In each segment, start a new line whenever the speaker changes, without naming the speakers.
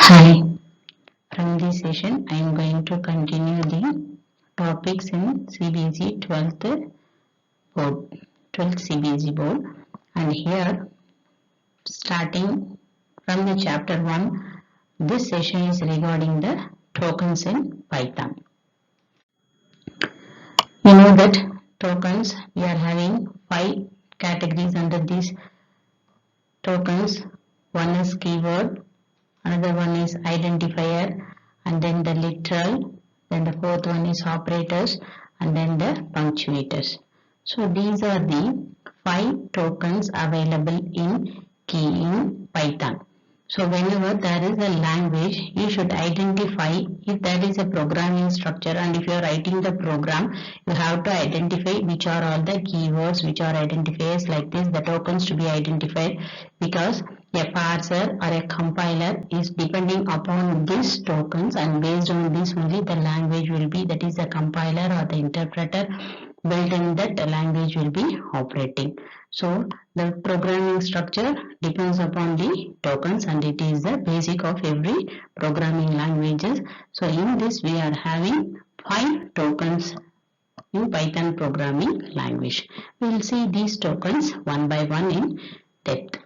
Hi, from this session I am going to continue the topics in CBSE 12th board, 12th CBSE board, and here starting from the chapter 1, this session is regarding the tokens in Python. You know that tokens, we are having 5 categories under these tokens. One is keyword, another one is identifier, and then the literal, then the fourth one is operators, and then the punctuators. So these are the 5 tokens available in Python. So whenever there is a language, you should identify if there is a programming structure, and if you are writing the program, you have to identify which are all the keywords, which are identifiers like this, the tokens to be identified, because a parser or a compiler is depending upon these tokens, and based on this only the language will be, that is the compiler or the interpreter built in that language will be operating. So the programming structure depends upon the tokens, and it is the basic of every programming languages. So in this we are having 5 tokens in Python programming language. We will see these tokens one by one in depth.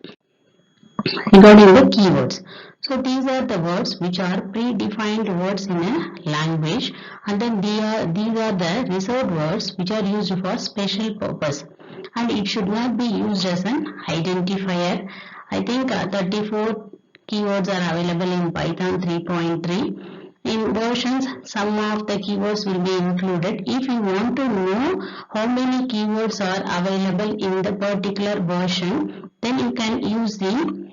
Regarding the keywords, so these are the words which are predefined words in a language, and then these are the reserved words which are used for special purpose, and it should not be used as an identifier. I think 34 keywords are available in Python 3.3. In versions, some of the keywords will be included. If you want to know how many keywords are available in the particular version, then you can use the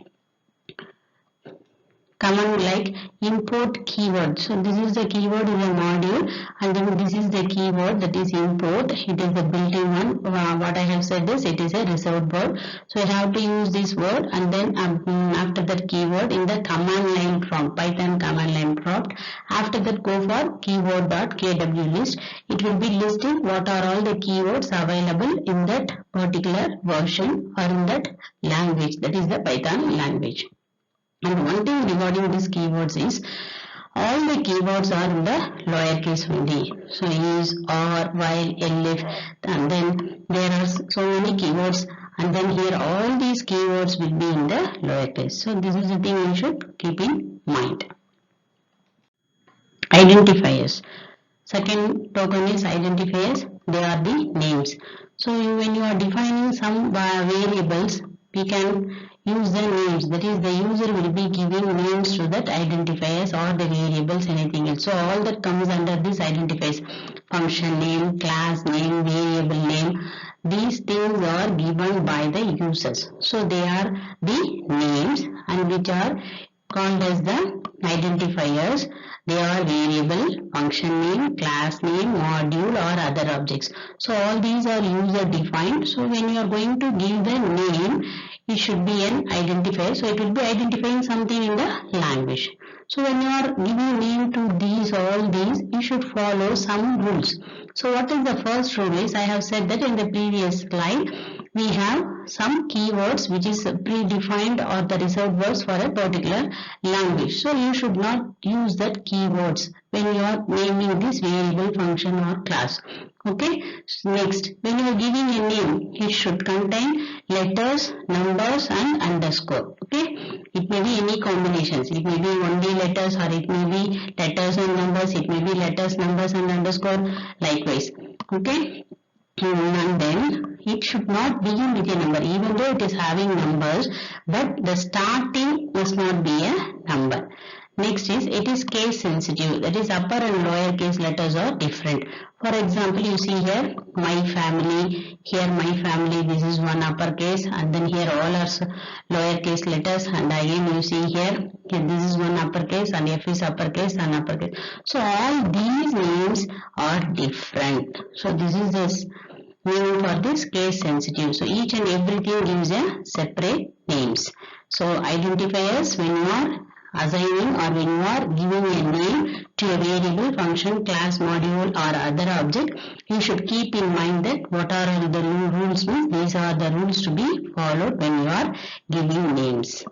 command like import keyword. So this is the keyword in the module, and then this is the keyword, that is import. It is the built-in one. What I have said is it is a reserved word. So you have to use this word, and then after that keyword in the command line prompt, Python command line prompt. After that go for keyword.kw list. It will be listing what are all the keywords available in that particular version or in that language, that is the Python language. And one thing regarding these keywords is all the keywords are in the lowercase only. So is, or, while, elif, and then there are so many keywords, and then here all these keywords will be in the lowercase. So this is the thing you should keep in mind. Identifiers. Second token is identifiers. They are the names. So when you are defining some variables, we can use the names, that is the user will be giving names to that identifiers or the variables, anything else. So all that comes under this identifiers: function name, class name, variable name. These things are given by the users. So they are the names, and which are called as the identifiers. They are variable, function name, class name, module or other objects. So all these are user defined. So when you are going to give the name, it should be an identifier. So it will be identifying something in the language. So when you are giving name to these, all these, you should follow some rules. So what is the first rule is, I have said that in the previous slide, we have some keywords which is predefined or the reserved words for a particular language. So you should not use that keywords when you are naming this variable, function or class. Okay. Next, when you are giving a name, it should contain letters, numbers and underscore. Okay. It may be any combinations. It may be only letters, or it may be letters and numbers. It may be letters, numbers and underscore likewise. Okay. And then it should not begin with a number, even though it is having numbers, but the starting must not be a number. Next is, it is case sensitive, that is upper and lower case letters are different. For example, you see here my family, here my family, this is one uppercase, and then here all are lowercase letters, and again you see here this is one uppercase, and F is uppercase and uppercase. So all these names are different. So this is this meaning for this case sensitive. So each and everything gives a separate names. So identifiers, when you are assigning or when you are giving a name to a variable, function, class, module or other object, you should keep in mind that what are the rules means. These are the rules to be followed when you are giving names.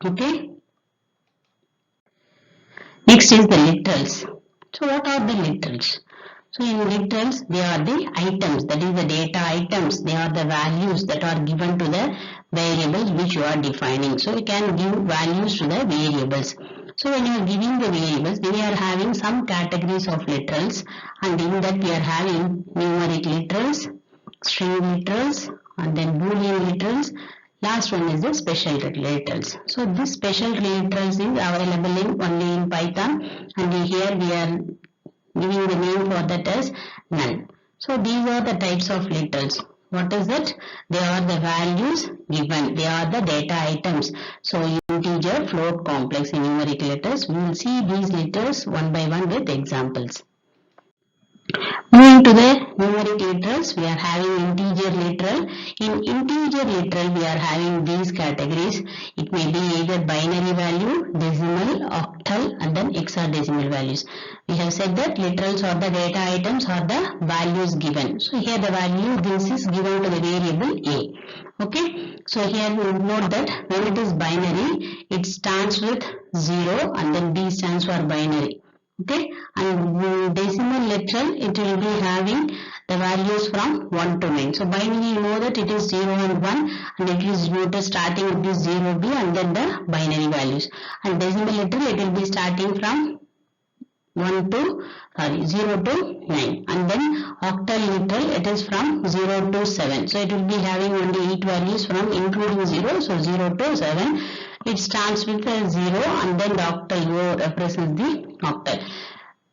Okay. Next is the literals. So what are the literals? So in literals, they are the items, that is the data items. They are the values that are given to the variables which you are defining. So you can give values to the variables. So when you are giving the variables, we are having some categories of literals, and in that we are having numeric literals, string literals, and then boolean literals. Last one is the special literals. So this special literals is available only in Python, and here we are giving the name for that as null. So these are the types of literals. What is it? They are the values given. They are the data items. So integer, float, complex, and numeric letters. We will see these letters one by one with examples. Moving to the numeric literals, we are having integer literal. In integer literal, we are having these categories. It may be either binary value, decimal, octal, and then hexadecimal values. We have said that literals are the data items or the values given. So here the value, this is given to the variable A. Okay. So here we note that when it is binary, it starts with 0 and then B stands for binary. Okay, and decimal literal, it will be having the values from 1 to 9. So binary, you know that it is 0 and 1, and it is noted starting with this 0B and then the binary values. And decimal literal, it will be starting from 0 to 9, and then octal literal, it is from 0 to 7. So it will be having only 8 values from including 0, so 0 to 7. It starts with a 0 and then the octal represents the octal.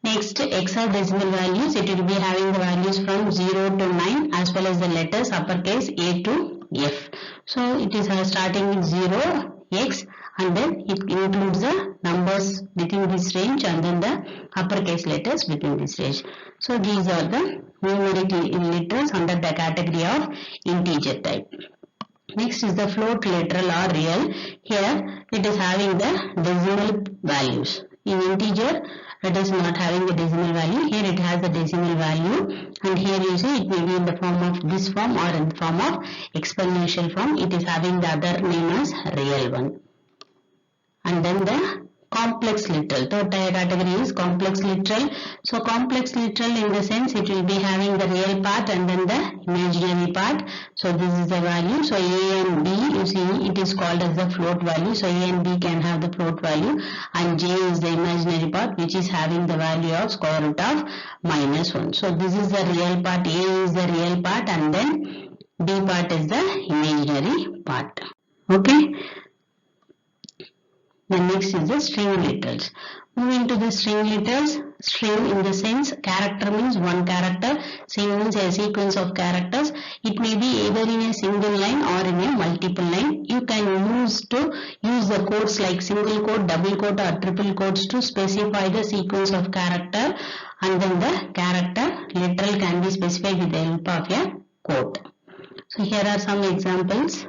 Next, hexadecimal values, it will be having the values from 0 to 9 as well as the letters uppercase A to F. So it is starting with 0, X, and then it includes the numbers within this range and then the uppercase letters within this range. So these are the numeric literals under the category of integer type. Next is the float literal or real. Here it is having the decimal values. In integer, it is not having the decimal value. Here it has the decimal value, and here you see it may be in the form of this form or in the form of exponential form. It is having the other name as real one. And then the complex literal. Third category is complex literal. So complex literal, in the sense it will be having the real part and then the imaginary part. So this is the value. So A and B, you see it is called as the float value. So A and B can have the float value, and J is the imaginary part which is having the value of square root of -1. So this is the real part. A is the real part and then B part is the imaginary part. Okay. The next is the string literals. Moving to the string literals, string in the sense character means one character, string means a sequence of characters. It may be either in a single line or in a multiple line. You can use the codes like single quote, double quote or triple quotes to specify the sequence of character, and then the character literal can be specified with the help of a quote. So here are some examples.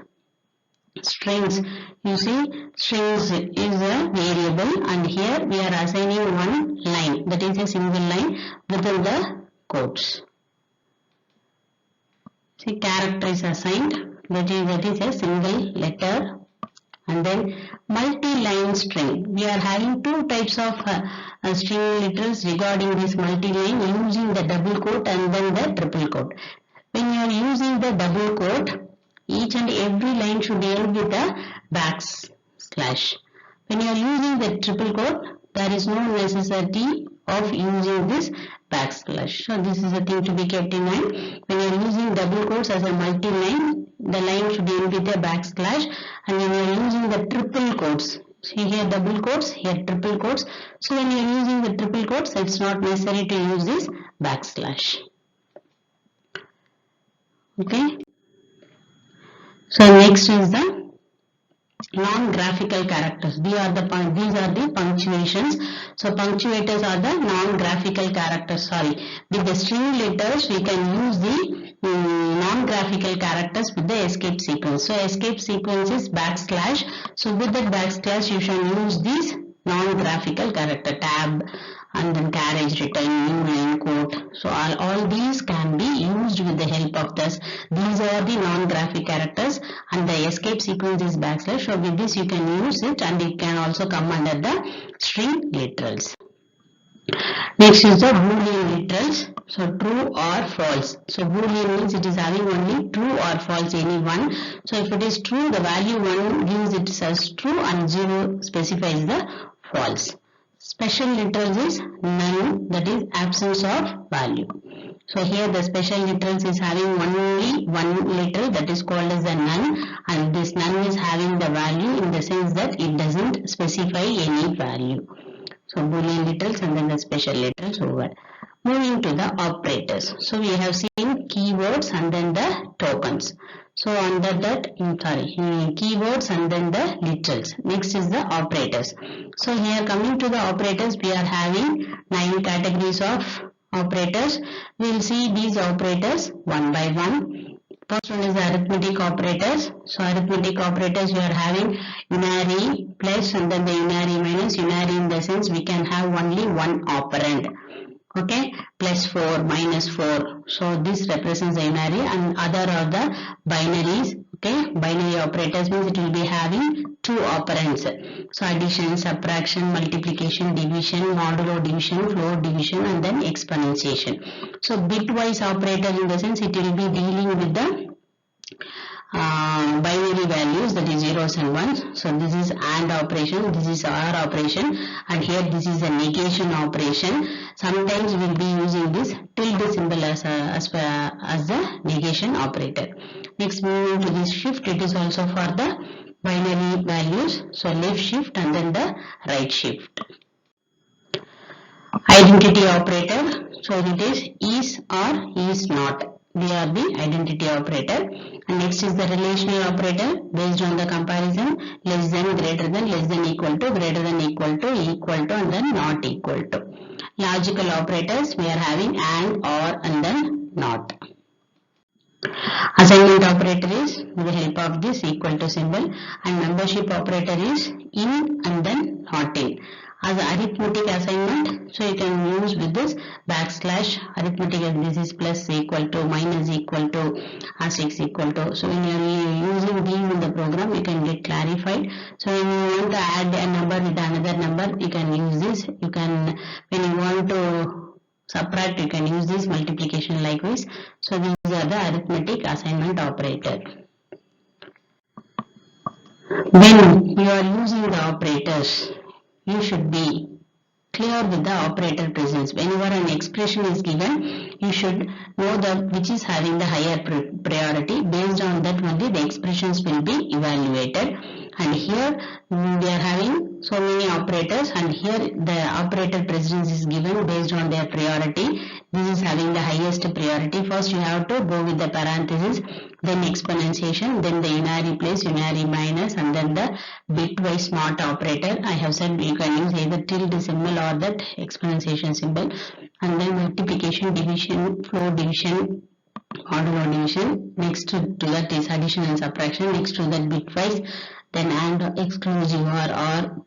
Strings, you see strings is a variable, and here we are assigning one line, that is a single line within the quotes. See, character is assigned, that is a single letter. And then multi-line string, we are having two types of string literals regarding this multi-line, using the double quote and then the triple quote. When you are using the double quote, each and every line should end with a backslash. When you are using the triple quote, there is no necessity of using this backslash. So this is a thing to be kept in mind. When you are using double quotes as a multi-line, the line should end with a backslash, and when you are using the triple quotes, see here double quotes, here triple quotes. So when you are using the triple quotes, it's not necessary to use this backslash. Okay. So next is the non-graphical characters. These are the punctuations. So punctuators are the non-graphical characters. With the string letters we can use the non-graphical characters with the escape sequence. So escape sequence is backslash. So with that backslash you shall use these non-graphical character, tab and then carriage return, new line quote. So all these can be used with the help of this. These are the non-graphic characters and the escape sequence is backslash. So with this you can use it and it can also come under the string literals. Next is the Boolean literals. So true or false. So Boolean means it is having only true or false, any one. So if it is true, the value 1 gives it as true and 0 specifies the false. Special literals is none, that is absence of value. So here the special literals is having only one literal, that is called as a none, and this none is having the value in the sense that it doesn't specify any value. So Boolean literals and then the special literals over. Moving to the operators. So we have seen keywords and then the tokens. So under that, keywords and then the literals. Next is the operators. So here coming to the operators, we are having 9 categories of operators. We will see these operators one by one. First one is the arithmetic operators. So arithmetic operators we are having unary plus and then the unary minus. Unary in the sense we can have only one operand. Okay, plus 4, minus 4. So this represents the unary and other are the binaries. Okay, binary operators means it will be having 2 operands. So addition, subtraction, multiplication, division, modulo division, floor division and then exponentiation. So bitwise operator in the sense it will be dealing with the binary values, that is zeros and ones. So this is AND operation, this is OR operation, and here this is a negation operation. Sometimes we will be using this tilde symbol as the negation operator. Next, moving to this shift, it is also for the binary values. So left shift and then the right shift. Identity operator, so it is or is not. They are the identity operator. And next is the relational operator based on the comparison, less than, greater than, less than, equal to, greater than, equal to, and then not equal to. Logical operators we are having and, or, and then not. Assignment operator is with the help of this equal to symbol, and membership operator is in and then not in. As arithmetic assignment, so you can use with this backslash arithmetic, and this is plus equal to, minus equal to, asterisk equal to. So when you are using these in the program, you can get clarified. So when you want to add a number with another number, you can use this. You can, when you want to subtract, you can use this, multiplication likewise. So these are the arithmetic assignment operator. When you are using the operators, you should be clear with the operator presence. Whenever an expression is given, you should know that which is having the higher priority. Based on that only the expressions will be evaluated. And here we are having so many operators, and here the operator precedence is given based on their priority. This is having the highest priority. First you have to go with the parenthesis, then exponentiation, then the unary place, unary minus, and then the bitwise smart operator. I have said you can use either tilde symbol or that exponentiation symbol, and then multiplication, division, floor division, modulo division. Next to that is addition and subtraction. Next to that bitwise, then and, exclusive or,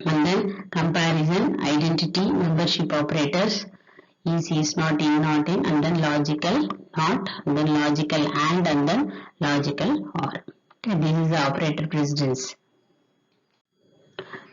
and then comparison, identity, membership operators, is not in, and then logical not, and then logical and then logical or. Okay, this is the operator precedence.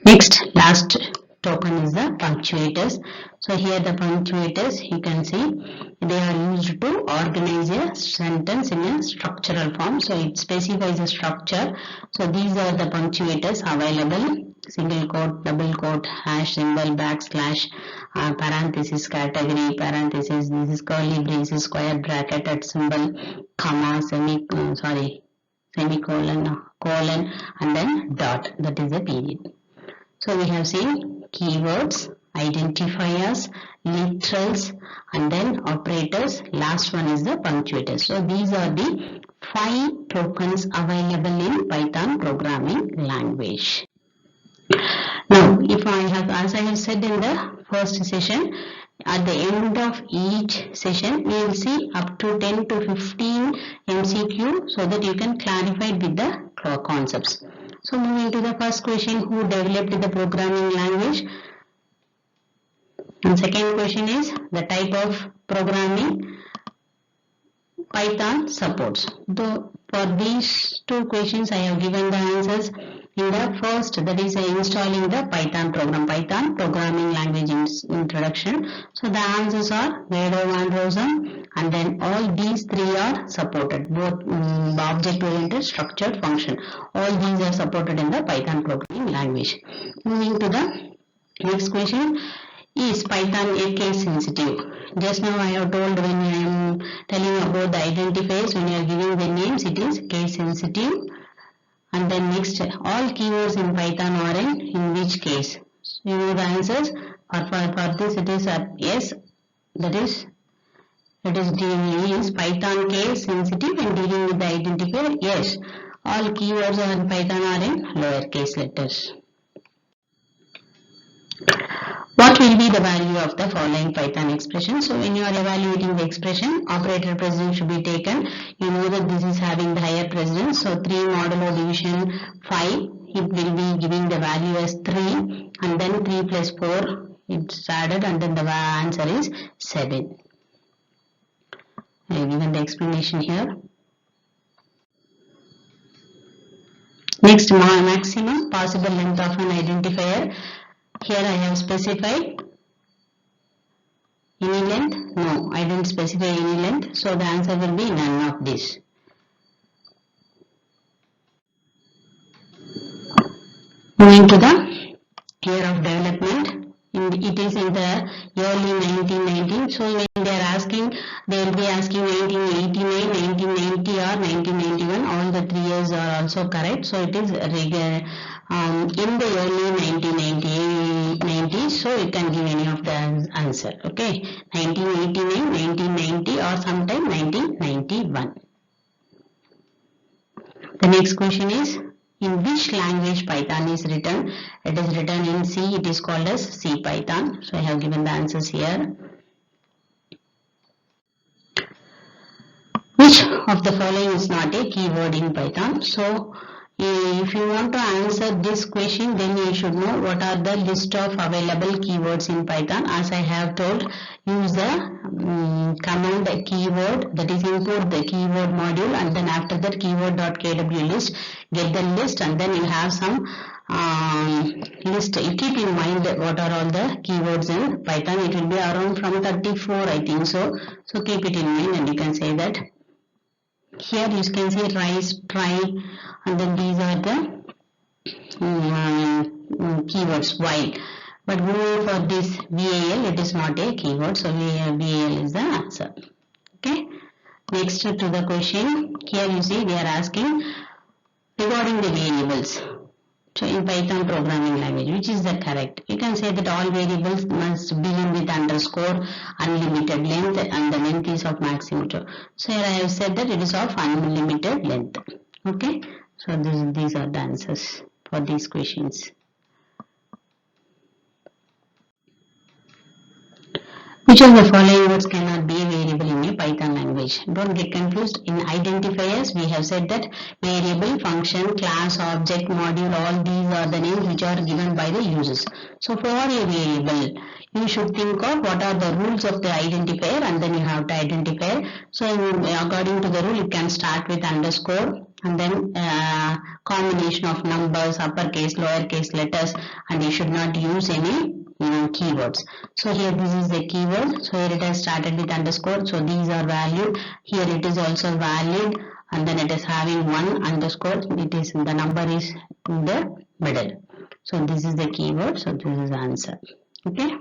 Next, last token is the punctuators. So here the punctuators, you can see they are used to organize a sentence in a structural form. So it specifies a structure. So these are the punctuators available: single quote, double quote, hash symbol, backslash, parenthesis, category, parenthesis, this is curly braces, square bracket at symbol, comma, semicolon, colon, and then dot, that is the period. So we have seen keywords, identifiers, literals, and then operators. Last one is the punctuators. So these are the 5 tokens available in Python programming language. Now, if I have, as I have said in the first session, at the end of each session, we will see up to 10 to 15 MCQ so that you can clarify with the concepts. So moving to the first question, who developed the programming language? And second question is the type of programming Python supports. Though for these two questions I have given the answers in the first, that is installing the Python program, Python programming language introduction. So the answers are Gado Van Rosen, and then all these three are supported, both object oriented, structured, function. All these are supported in the Python programming language. Moving to the next question, is Python a case sensitive? Just now I have told when I am telling about the identifiers, when you are giving the names, it is case sensitive. And then next, all keywords in Python are in which case? So you know the answers. For this it is yes, that is it is Python case sensitive and dealing with the identifier. Yes, all keywords in Python are in lowercase letters. What will be the value of the following Python expression? So when you are evaluating the expression, operator precedence should be taken. You know that this is having the higher precedence. So 3 modulo division 5, it will be giving the value as 3, and then 3 plus 4, it's added, and then the answer is 7. I have given the explanation here. Next, maximum possible length of an identifier. Here I have specified any length. No, I didn't specify any length. So the answer will be none of this. Moving to the year of development. It is in the early 1990. So when they are asking, they will be asking 1989, 1990 or 1991. All the 3 years are also correct. So it is in the early 1990s. So you can give any of the answer. Okay, 1989, 1990 or sometime 1991. The next question is, in which language Python is written? It is written in C. It is called as C Python. So I have given the answers here. Which of the following is not a keyword in Python? So if you want to answer this question, then you should know what are the list of available keywords in Python. As I have told, use the command keyword, that is import the keyword module, and then after that keyword.kw list, get the list, and then you have some list. You keep in mind what are all the keywords in Python. It will be around from 34, I think so. So keep it in mind, and you can say that. Here you can see rise, try, and then these are the keywords while. But for this VAL, it is not a keyword, so VAL is the answer. Okay. Next to the question, here you see they are asking regarding the variables. So in Python programming language, which is the correct? You can say that all variables must begin with underscore, unlimited length, and the length is of maximum. So here I have said that it is of unlimited length. Okay. So these are the answers for these questions. Which of the following words cannot be a variable in a Python language? Don't get confused. In identifiers, we have said that variable, function, class, object, module, all these are the names which are given by the users. So for a variable, you should think of what are the rules of the identifier, and then you have the identifier. So according to the rule, you can start with underscore, and then combination of numbers, uppercase, lowercase letters, and you should not use any keywords. So here this is the keyword. So here it has started with underscore. So these are valid. Here it is also valid, and then it is having one underscore. It is the number is in the middle. So this is the keyword. So this is the answer. Okay.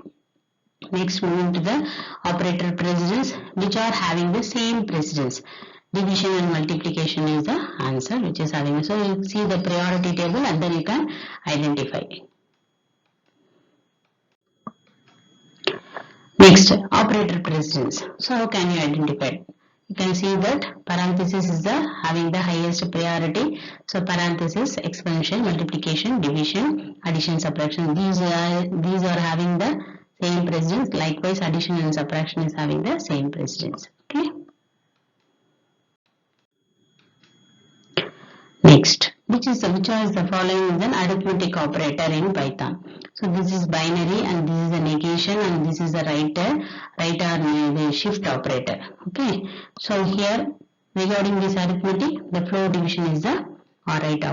Next, moving to the operator precedence, which are having the same precedence. Division and multiplication is the answer, which is having. So you see the priority table, and then you can identify. Next, operator precedence. So how can you identify? You can see that parenthesis is the having the highest priority. So parenthesis, exponential, multiplication, division, addition, subtraction. These are having the same precedence. Likewise, addition and subtraction is having the same precedence. Okay. Next, which is the following is an arithmetic operator in Python. So this is binary and this is a negation and this is a right or the shift operator. Okay. So here regarding this arithmetic, the floor division is the alright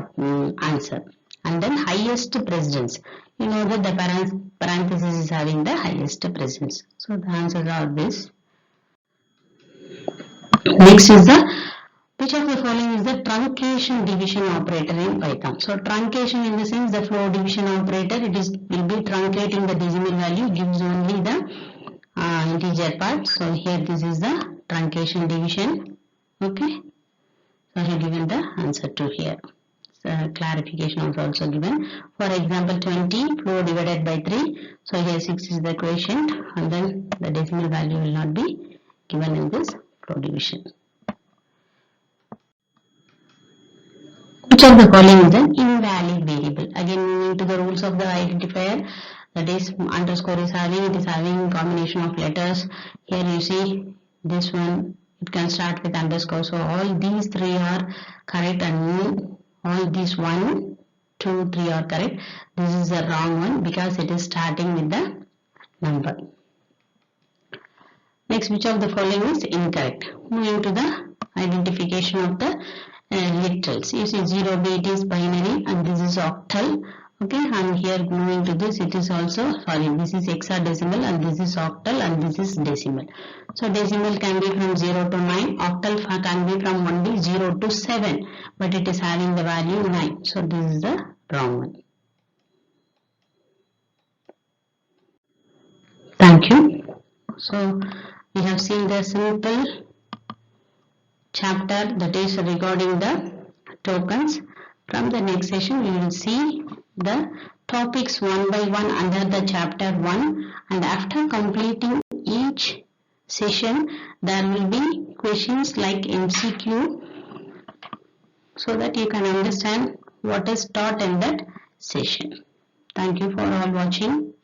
answer. And then highest precedence. You know that the parenthesis is having the highest precedence. So the answers are this. Next is which of the following is the truncation division operator in Python? So truncation in the sense the floor division operator, it will be truncating the decimal value, gives only the integer part. So here this is the truncation division. Okay. So I have given the answer to here. So clarification is also given. For example 20 floor divided by 3. So here 6 is the quotient and then the decimal value will not be given in this floor division. Which of the following is an invalid variable? Again moving to the rules of the identifier, that is underscore is having combination of letters. Here you see this one, it can start with underscore. So all these three are correct and all these 1, 2, 3 are correct. This is the wrong one because it is starting with the number. Next, which of the following is incorrect? Moving to the identification of the literals. You see 0b, it is binary and this is octal. Okay, and here moving to this, it is also, this is hexadecimal and this is octal and this is decimal. So decimal can be from 0 to 9, octal can be from only 0 to 7, but it is having the value 9. So this is the wrong one. Thank you. So we have seen the simple chapter that is regarding the tokens. From the next session we will see the topics one by one under the chapter 1, and after completing each session there will be questions like MCQ so that you can understand what is taught in that session. Thank you for all watching.